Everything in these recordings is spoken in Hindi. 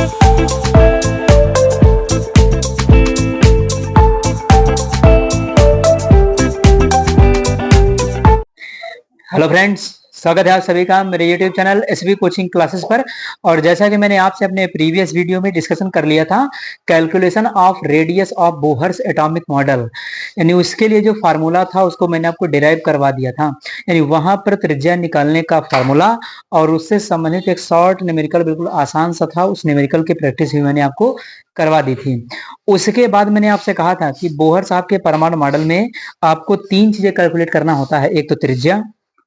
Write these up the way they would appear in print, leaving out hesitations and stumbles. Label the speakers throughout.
Speaker 1: हेलो फ्रेंड्स, स्वागत है आप सभी का मेरे YouTube channel SB coaching classes पर। और जैसा कि मैंने आपसे अपने प्रीवियस वीडियो में डिस्कशन कर लिया था, calculation of radius of Bohr's atomic model, यानी उसके लिए जो फार्मूला था उसको मैंने आपको डिराइव करवा दिया था। यानी वहां पर त्रिज्या निकालने का फार्मूला और उससे संबंधित एक शॉर्ट न्यूमेरिकल बिल्कुल आसान सा था, उस न्यूमेरिकल की प्रैक्टिस भी मैंने आपको करवा दी थी। उसके बाद मैंने आपसे कहा था कि बोहर्स आपके परमाणु मॉडल में आपको तीन चीजें कैलकुलेट करना होता है। एक तो त्रिज्या,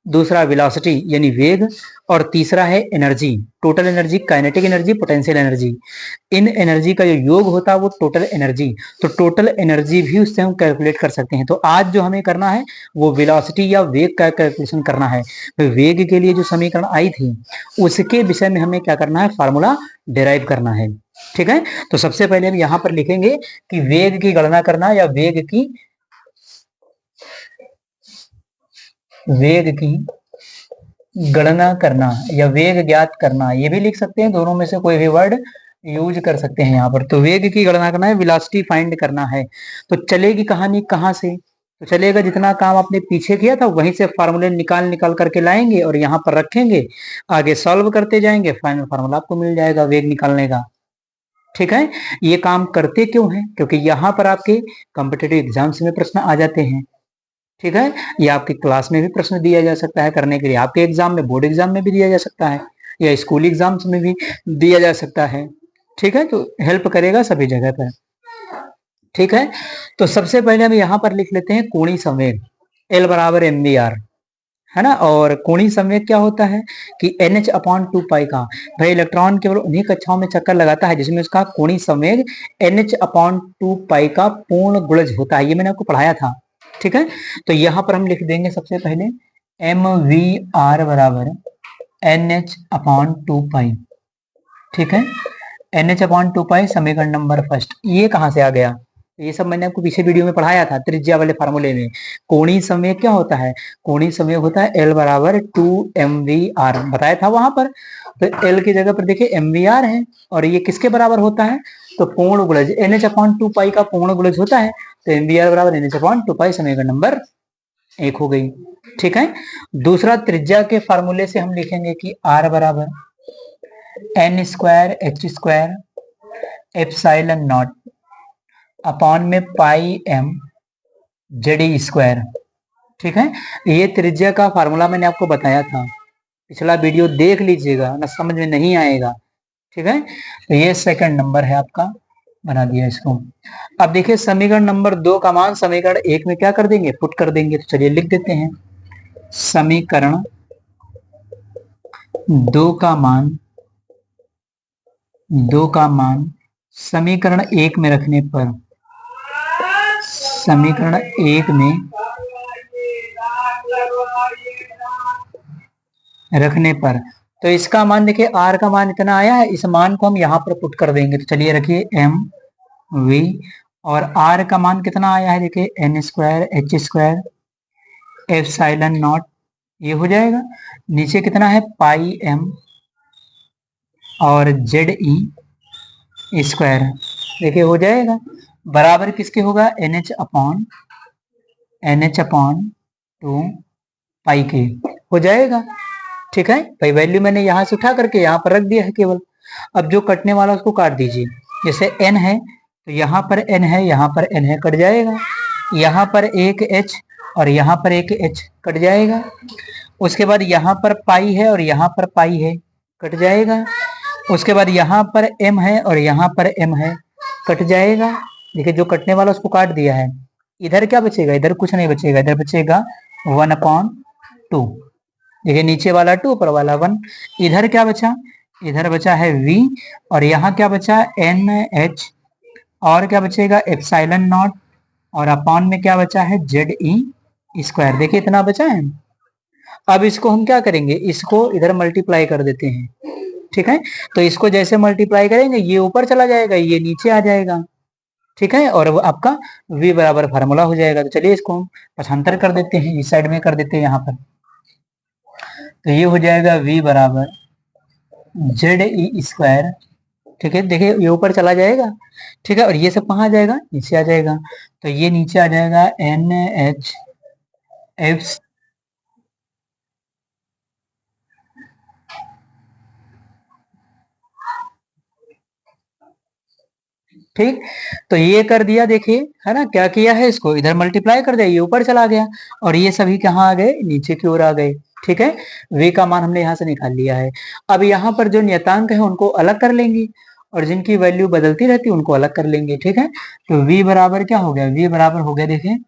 Speaker 1: दूसरा वेलोसिटी यानी वेग, और तीसरा है energy, total energy, kinetic energy, potential energy. इन एनर्जी का जो योग होता है वो टोटल एनर्जी, तो टोटल एनर्जी भी उससे हम कैलकुलेट कर सकते हैं। तो आज जो हमें करना है वो वेलोसिटी या वेग का कैलकुलेशन करना है। तो वेग के लिए जो समीकरण आई थी उसके विषय में हमें क्या करना है, फार्मूला डिराइव करना है। ठीक है, तो सबसे पहले हम यहां पर लिखेंगे कि वेग की गणना करना या वेग की गणना करना या वेग ज्ञात करना, ये भी लिख सकते हैं, दोनों में से कोई भी वर्ड यूज कर सकते हैं यहाँ पर। तो वेग की गणना करना है, वेलोसिटी फाइंड करना है। तो चलेगी कहानी कहाँ से, तो चलेगा जितना काम आपने पीछे किया था वहीं से फार्मूले निकाल निकाल करके लाएंगे और यहाँ पर रखेंगे, आगे सॉल्व करते जाएंगे, फाइनल फार्मूला आपको मिल जाएगा वेग निकालने का। ठीक है, ये काम करते क्यों है, क्योंकि यहाँ पर आपके कॉम्पिटेटिव एग्जाम्स में प्रश्न आ जाते हैं। ठीक है, ये आपकी क्लास में भी प्रश्न दिया जा सकता है करने के लिए, आपके एग्जाम में, बोर्ड एग्जाम में भी दिया जा सकता है, या स्कूल एग्जाम्स में भी दिया जा सकता है। ठीक है, तो हेल्प करेगा सभी जगह पर। ठीक है, तो सबसे पहले हम यहाँ पर लिख लेते हैं कोणीय संवेग L बराबर mvr, है ना। और कोणीय संवेग क्या होता है कि NH/2 का, भाई इलेक्ट्रॉन केवल उन्हीं कक्षाओं में चक्कर लगाता है जिसमें उसका कोणीय संवेग NH/2 का पूर्ण गुणज होता है, ये मैंने आपको पढ़ाया था। ठीक है, तो यहां पर हम लिख देंगे सबसे पहले mvr बराबर NH/2। ठीक है, NH/2 समीकरण नंबर फर्स्ट, ये कहां से आ गया, ये सब मैंने आपको पीछे वीडियो में पढ़ाया था त्रिज्या वाले फार्मूले में। कोणीय संवेग क्या होता है, कोणीय संवेग होता है L बराबर 2mvr, बताया था वहां पर। तो L की जगह पर देखिए mvr है, और ये किसके बराबर होता है, तो पूर्ण गुणज NH/2 का पूर्ण गुणज होता है। तो mvr बराबर NH/2, समीकरण नंबर 1 हो गई। ठीक है, दूसरा त्रिज्या के फार्मूले से हम लिखेंगे कि r बराबर n² एप्सिलॉन नॉट अपॉन में पाई m ZE²। ठीक है, ये त्रिज्या का फार्मूला मैंने आपको बताया था, पिछला वीडियो देख लीजिएगा ना, समझ में नहीं आएगा। ठीक है, तो ये सेकंड नंबर है आपका, बना दिया इसको। अब देखिए समीकरण नंबर 2 का मान समीकरण 1 में क्या कर देंगे, पुट कर देंगे। तो चलिए लिख देते हैं, समीकरण 2 का मान समीकरण 1 में रखने पर, समीकरण 1 में रखने पर, तो इसका मान देखिए r का मान इतना आया है, इस मान को हम यहाँ पर पुट कर देंगे। तो चलिए रखिए mv, और r का मान कितना आया है, देखिए n² एप्सिलॉन नॉट, ये हो जाएगा। नीचे कितना है, पाई m और ZE², देखिए हो जाएगा, बराबर किसके होगा, NH/2 के हो जाएगा। ठीक है भाई, वैल्यू मैंने यहाँ से उठा करके यहाँ पर रख दिया है केवल। अब जो कटने वाला उसको काट दीजिए, जैसे n है तो यहाँ पर n है, यहाँ पर n है, कट जाएगा। यहाँ पर एक h और यहाँ पर एक h, कट जाएगा। उसके बाद यहाँ पर पाई है और यहाँ पर पाई है, कट जाएगा। उसके बाद यहाँ पर m है और यहाँ पर m है, कट जाएगा। देखिए जो कटने वाला उसको काट दिया है, इधर क्या बचेगा, इधर कुछ नहीं बचेगा, इधर बचेगा 1/2। देखिए नीचे वाला 2, ऊपर वाला 1। इधर क्या बचा, इधर बचा है v, और यहाँ क्या बचा, NH, और क्या बचेगा, एप्सिलॉन नॉट, और अपॉन में क्या बचा है, ZE²। देखिए इतना बचा है। अब इसको हम क्या करेंगे, इसको इधर मल्टीप्लाई कर देते हैं। ठीक है, तो इसको जैसे मल्टीप्लाई करेंगे ये ऊपर चला जाएगा, ये नीचे आ जाएगा। ठीक है, और वो आपका v बराबर फार्मूला हो जाएगा। तो चलिए इसको हम पक्षांतर कर देते हैं, इस साइड में कर देते हैं यहाँ पर। तो ये हो जाएगा v बराबर ZE² ठीक है, देखिए ये ऊपर चला जाएगा, ठीक है, और ये सब कहाँ आ जाएगा, नीचे आ जाएगा। तो ये नीचे आ जाएगा NH ठीक। तो ये कर दिया, देखिए है ना, क्या किया है, इसको इधर मल्टीप्लाई कर दिया, ये ऊपर चला गया, और ये सभी कहाँ आ गए, नीचे की ओर आ गए। ठीक है, v का मान हमने यहाँ से निकाल लिया है। अब यहाँ पर जो नियतांक है उनको अलग कर लेंगे, और जिनकी वैल्यू बदलती रहती है उनको अलग कर लेंगे। ठीक है, तो v बराबर क्या हो गया, v बराबर हो गया, देखिए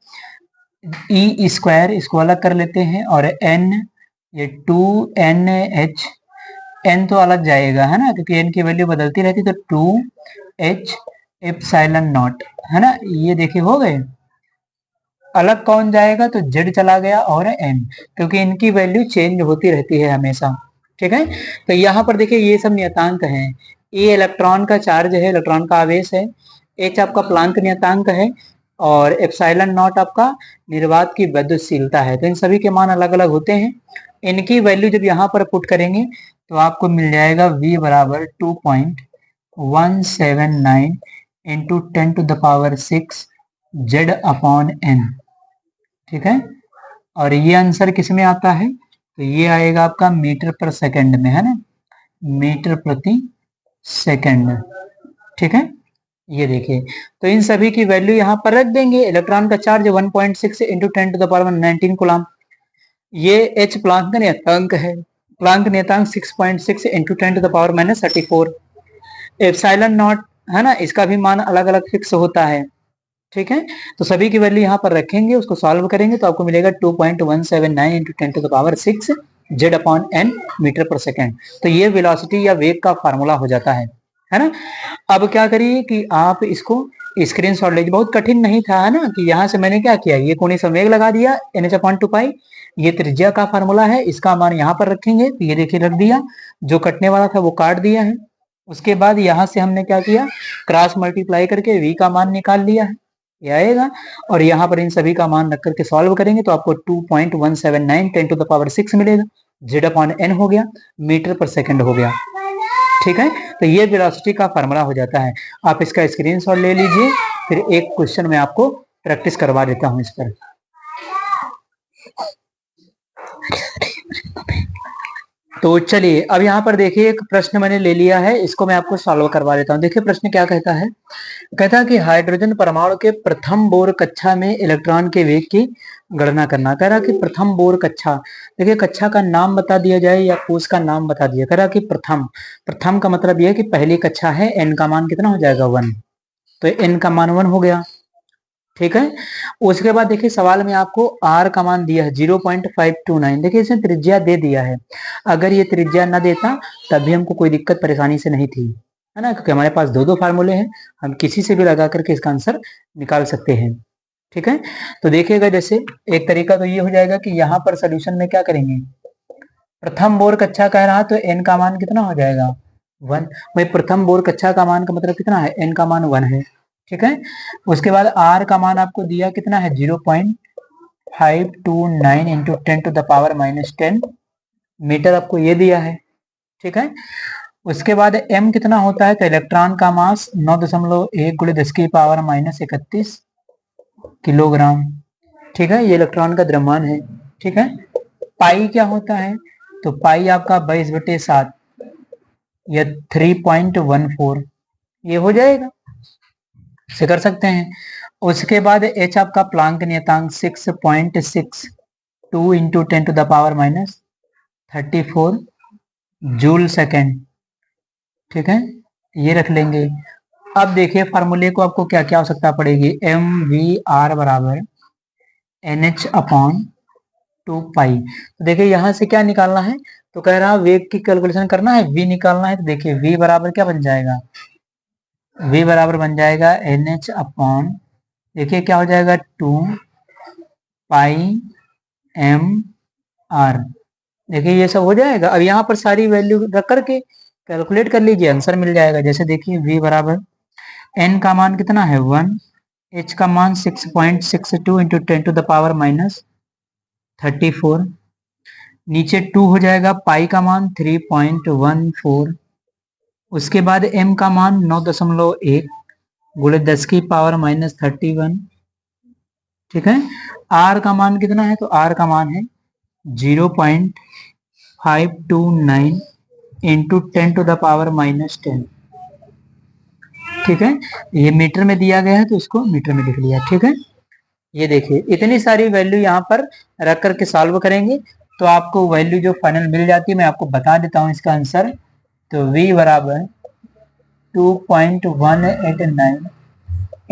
Speaker 1: ई स्क्वायर, इसको अलग कर लेते हैं, और n, ये 2NH, n तो अलग जाएगा है ना, क्योंकि n की वैल्यू बदलती रहती, तो 2H एप्सिलॉन नॉट, है ना, ये देखिए हो गए। अलग कौन जाएगा, तो z चला गया और n, क्योंकि इनकी वैल्यू चेंज होती रहती है हमेशा। ठीक है, तो यहाँ पर देखिए ये सब नियतांक हैं। ए इलेक्ट्रॉन का चार्ज है, इलेक्ट्रॉन का आवेश है, h आपका प्लांक नियतांक है, और एप्सिलॉन नॉट आपका निर्वात की विद्युतशीलता है। तो इन सभी के मान अलग अलग होते हैं। इनकी वैल्यू जब यहाँ पर पुट करेंगे तो आपको मिल जाएगा v बराबर 2.179 इंटू 10⁶ z अपॉन n। ठीक है, और ये आंसर किस में आता है, तो ये आएगा आपका मीटर पर सेकंड में, है ना, मीटर प्रति सेकंड। ठीक है, ये देखिए, तो इन सभी की वैल्यू यहाँ पर रख देंगे। इलेक्ट्रॉन का चार्ज 1.6 इंटू 10⁻19 कूलम, ये h प्लांक का नियतांक है, प्लांक नियतांक 6.6 इंटू 10⁻34। एप्सिलॉन नॉट, है ना, इसका भी मान अलग अलग फिक्स होता है। ठीक है, तो सभी की वैल्यू यहाँ पर रखेंगे, उसको सॉल्व करेंगे तो आपको मिलेगा 2.179 into 10⁻6 z upon n metre पर सेकेंड। तो ये वेलोसिटी या वेग का फार्मूला हो जाता है ना। अब क्या करिए कि आप इसको स्क्रीनशॉट लीजिए, बहुत कठिन नहीं था, है ना, कि यहाँ से मैंने क्या किया, ये कोणी संवेग लगा दिया NH अपॉन 2 पाई, ये त्रिज्या का फार्मूला है, इसका मान यहाँ पर रखेंगे, तो ये देखिए रख दिया, जो कटने वाला था वो काट दिया है। उसके बाद यहाँ से हमने क्या किया, क्रॉस मल्टीप्लाई करके v का मान निकाल लिया है, ये आएगा, और यहाँ पर इन सभी का मान रख करके सॉल्व करेंगे तो आपको 2.179 10⁻6 मिलेगा, z अपॉन n हो गया, मीटर पर सेकंड हो गया। ठीक है, तो ये वेलोसिटी का फार्मूला हो जाता है। आप इसका स्क्रीनशॉट ले लीजिए, फिर एक क्वेश्चन में आपको प्रैक्टिस करवा देता हूं इस पर। तो चलिए, अब यहाँ पर देखिए एक प्रश्न मैंने ले लिया है, इसको मैं आपको सॉल्व करवा देता हूँ। देखिए प्रश्न क्या कहता है, कहता है कि हाइड्रोजन परमाणु के प्रथम बोर कक्षा में इलेक्ट्रॉन के वेग की गणना करना। कह रहा कि प्रथम बोर कक्षा, देखिए कक्षा का नाम बता दिया जाए या कोष का नाम बता दिया। कह रहा कि प्रथम, प्रथम का मतलब यह है कि पहली कक्षा है, n का मान कितना हो जाएगा 1, तो n का मान 1 हो गया। ठीक है, उसके बाद देखिए सवाल में आपको r का मान दिया है 0.529, देखिए इसने त्रिज्या दे दिया है। अगर ये त्रिज्या न देता तब भी हमको कोई दिक्कत परेशानी से नहीं थी, है ना, क्योंकि हमारे पास दो दो फार्मूले हैं, हम किसी से भी लगा करके इसका आंसर निकाल सकते हैं। ठीक है, तो देखिएगा, जैसे एक तरीका तो ये हो जाएगा कि यहाँ पर सोल्यूशन में क्या करेंगे, प्रथम बोर कक्षा कह रहा तो n का मान कितना हो जाएगा 1, भाई प्रथम बोर कक्षा का मान का मतलब कितना है, n का मान 1 है। ठीक है, उसके बाद r का मान आपको दिया कितना है 0.529 इंटू 10⁻−10 मीटर आपको ये दिया है। ठीक है, उसके बाद m कितना होता है, तो इलेक्ट्रॉन का मास 9.1 × 10⁻−31 किलोग्राम। ठीक है, ये इलेक्ट्रॉन का द्रव्यमान है। ठीक है, पाई क्या होता है, तो पाई आपका 22/7 या 3.14, ये हो जाएगा, से कर सकते हैं। उसके बाद h आपका प्लांक नियतांक 6.62 इंटू 10⁻−34 जूल सेकेंड। ठीक है, ये रख लेंगे। अब देखिए फार्मूले को आपको क्या क्या आवश्यकता पड़ेगी, mvr बराबर NH अपॉन 2 पाई। तो देखिए यहाँ से क्या निकालना है, तो कह रहा वेग की कैलकुलेशन करना है, v निकालना है, तो देखिए v बराबर क्या बन जाएगा, v बराबर बन जाएगा NH अपॉन, देखिए क्या हो जाएगा 2 पाई m r। देखिए ये सब हो जाएगा। अब यहाँ पर सारी वैल्यू रख करके कैलकुलेट कर लीजिए, आंसर मिल जाएगा। जैसे देखिए v बराबर n का मान कितना है 1, h का मान 6.62 इंटू 10⁻34, नीचे 2 हो जाएगा, पाई का मान 3.14, उसके बाद m का मान 9.1 गुणे 10 की पावर -31, ठीक है। r का मान कितना है, तो r का मान है 0.529 इंटू 10⁻⁻10, ठीक है। ये मीटर में दिया गया है तो इसको मीटर में लिख लिया, ठीक है। ये देखिए इतनी सारी वैल्यू यहाँ पर रख करके सॉल्व करेंगे तो आपको वैल्यू जो फाइनल मिल जाती है, मैं आपको बता देता हूँ इसका आंसर। तो v बराबर 2.189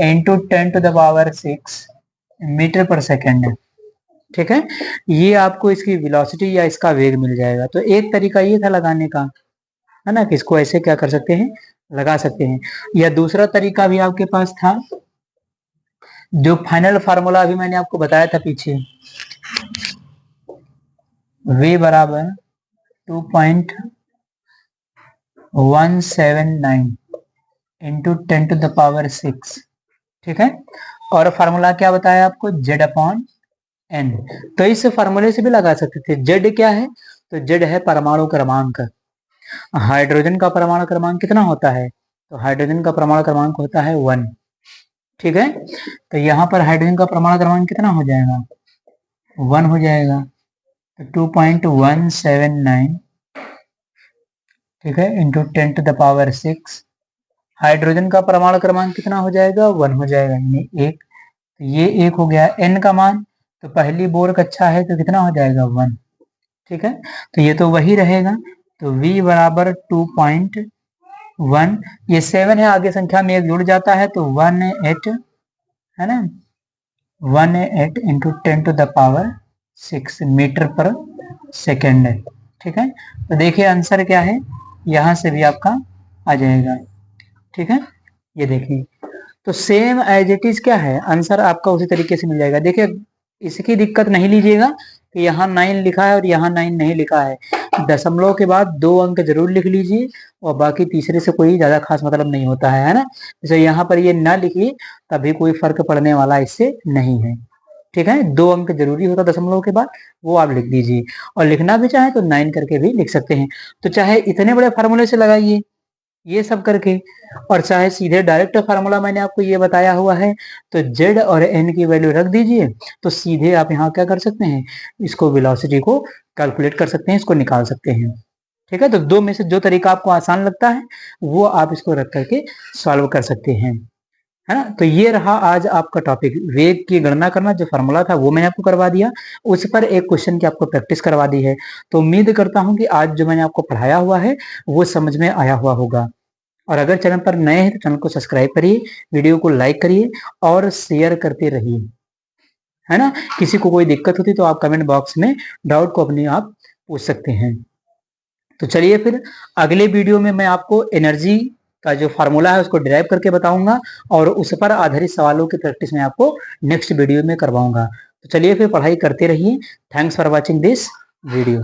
Speaker 1: इंटू 10⁻⁶ मीटर पर सेकेंड है, ठीक है। ये आपको इसकी वेलोसिटी या इसका वेग मिल जाएगा। तो एक तरीका ये था लगाने का, है ना, कि इसको ऐसे क्या कर सकते हैं, लगा सकते हैं। या दूसरा तरीका भी आपके पास था, जो फाइनल फार्मूला अभी मैंने आपको बताया था पीछे, v बराबर 2.179 इंटू 10⁻⁶, ठीक है। और फार्मूला क्या बताया आपको, Z/n। तो इस फार्मूले से भी लगा सकते थे। Z क्या है, तो Z है परमाणु क्रमांक। हाइड्रोजन का परमाणु क्रमांक कितना होता है, तो हाइड्रोजन का परमाणु क्रमांक होता है 1, ठीक है। तो यहाँ पर हाइड्रोजन का परमाणु क्रमांक कितना हो जाएगा, 1 हो जाएगा। तो 2.179, ठीक है, इंटू 10⁻⁶। हाइड्रोजन का परमाणु क्रमांक कितना हो जाएगा, 1 हो जाएगा, यानी 1। तो ये 1 हो गया। n का मान, तो पहली बोर कक्षा है तो कितना हो जाएगा, 1, ठीक है। तो ये तो वही रहेगा। तो v बराबर 2.1, ये 7 है, आगे संख्या में एक जुड़ जाता है तो 18, है ना, 18 इंटू 10⁻⁶ मीटर पर सेकेंड है, ठीक है। तो देखिए आंसर क्या है, यहां से भी आपका आ जाएगा, ठीक है। ये देखिए तो सेम एज इट इज क्या है, आंसर आपका उसी तरीके से मिल जाएगा। देखिए इसकी दिक्कत नहीं लीजिएगा कि यहाँ 9 लिखा है और यहाँ 9 नहीं लिखा है। दशमलव के बाद 2 अंक जरूर लिख लीजिए और बाकी तीसरे से कोई ज्यादा खास मतलब नहीं होता है ना। जैसे यहाँ पर ये ना लिखिए तभी कोई फर्क पड़ने वाला इससे नहीं है, ठीक है। 2 अंक जरूरी होता दशमलव के बाद, वो आप लिख दीजिए। और लिखना भी चाहे तो 9 करके भी लिख सकते हैं। तो चाहे इतने बड़े फार्मूले से लगाइए ये सब करके, और चाहे सीधे डायरेक्ट फार्मूला मैंने आपको ये बताया हुआ है, तो z और n की वैल्यू रख दीजिए तो सीधे आप यहाँ क्या कर सकते हैं, इसको वेलोसिटी को कैलकुलेट कर सकते हैं, इसको निकाल सकते हैं, ठीक है। तो दो में से जो तरीका आपको आसान लगता है वो आप इसको रख करके सॉल्व कर सकते हैं, है ना। तो ये रहा आज आपका टॉपिक, वेग की गणना करना। जो फार्मूला था वो मैंने आपको करवा दिया, उस पर एक क्वेश्चन की आपको प्रैक्टिस करवा दी है। तो उम्मीद करता हूँ कि आज जो मैंने आपको पढ़ाया हुआ है वो समझ में आया हुआ होगा। और अगर चैनल पर नए हैं तो चैनल को सब्सक्राइब करिए, वीडियो को लाइक करिए और शेयर करते रहिए, है ना। किसी को कोई दिक्कत होती तो आप कमेंट बॉक्स में डाउट को अपने आप पूछ सकते हैं। तो चलिए फिर अगले वीडियो में मैं आपको एनर्जी का जो फार्मूला है उसको डिराइव करके बताऊंगा और उस पर आधारित सवालों की प्रैक्टिस मैं आपको नेक्स्ट वीडियो में करवाऊंगा। तो चलिए फिर पढ़ाई करते रहिए। Thanks for watching this video.